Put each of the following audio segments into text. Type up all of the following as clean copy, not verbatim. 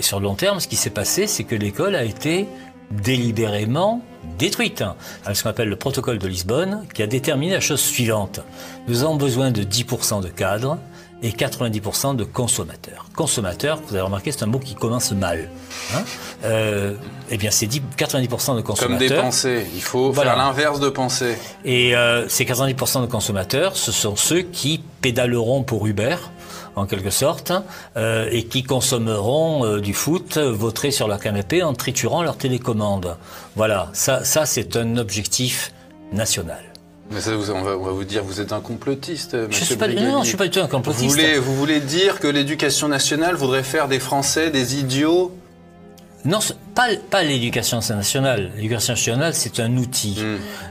Sur le long terme, ce qui s'est passé, c'est que l'école a été délibérément détruite. Avec ce qu'on appelle le protocole de Lisbonne, qui a déterminé la chose suivante. Nous avons besoin de 10% de cadres et 90% de consommateurs. Consommateurs, vous avez remarqué, c'est un mot qui commence mal. Eh bien, c'est 90% de consommateurs. Comme des pensées, il faut faire l'inverse de pensée. Et ces 90% de consommateurs, ce sont ceux qui pédaleront pour Uber, en quelque sorte, et qui consommeront du foot vautrés sur leur canapé en triturant leur télécommande. Voilà, ça c'est un objectif national. Mais ça, on va vous dire, vous êtes un complotiste, monsieur Brigali. Non, je suis pas du tout un complotiste. Vous voulez dire que l'éducation nationale voudrait faire des Français des idiots? Non, pas l'éducation nationale. L'éducation nationale, c'est un outil.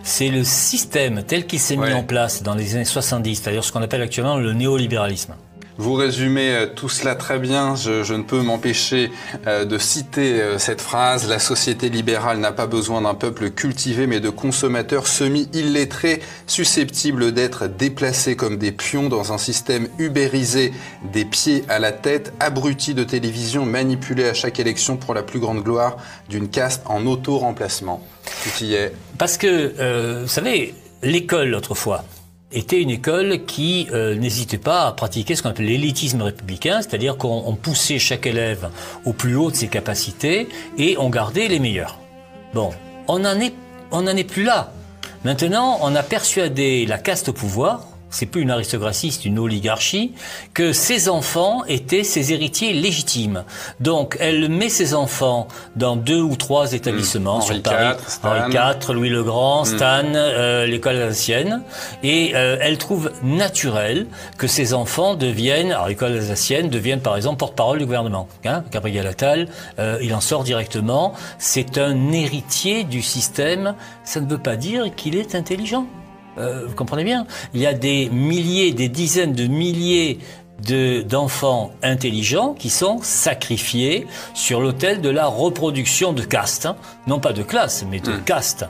C'est le système tel qu'il s'est mis en place dans les années 70, c'est-à-dire ce qu'on appelle actuellement le néolibéralisme. Vous résumez tout cela très bien. Je ne peux m'empêcher de citer cette phrase. La société libérale n'a pas besoin d'un peuple cultivé, mais de consommateurs semi-illettrés, susceptibles d'être déplacés comme des pions dans un système ubérisé des pieds à la tête, abrutis de télévision, manipulés à chaque élection pour la plus grande gloire d'une caste en auto-remplacement. Tout y est. Parce que, vous savez, l'école, autrefois, était une école qui n'hésitait pas à pratiquer ce qu'on appelle l'élitisme républicain, c'est-à-dire qu'on poussait chaque élève au plus haut de ses capacités et on gardait les meilleurs. Bon, on n'en est plus là. Maintenant, on a persuadé la caste au pouvoir, c'est plus une aristocratie, c'est une oligarchie, que ses enfants étaient ses héritiers légitimes. Donc, elle met ses enfants dans 2 ou 3 établissements sur Paris. Henri IV, Louis le Grand, Stan, l'école alsacienne. Et elle trouve naturel que ses enfants deviennent, alors l'école alsacienne, deviennent par exemple porte-parole du gouvernement. Gabriel Attal, il en sort directement. C'est un héritier du système. Ça ne veut pas dire qu'il est intelligent. Vous comprenez bien? Il y a des milliers, des dizaines de milliers d'enfants intelligents qui sont sacrifiés sur l'autel de la reproduction de caste. Non pas de classe, mais de caste.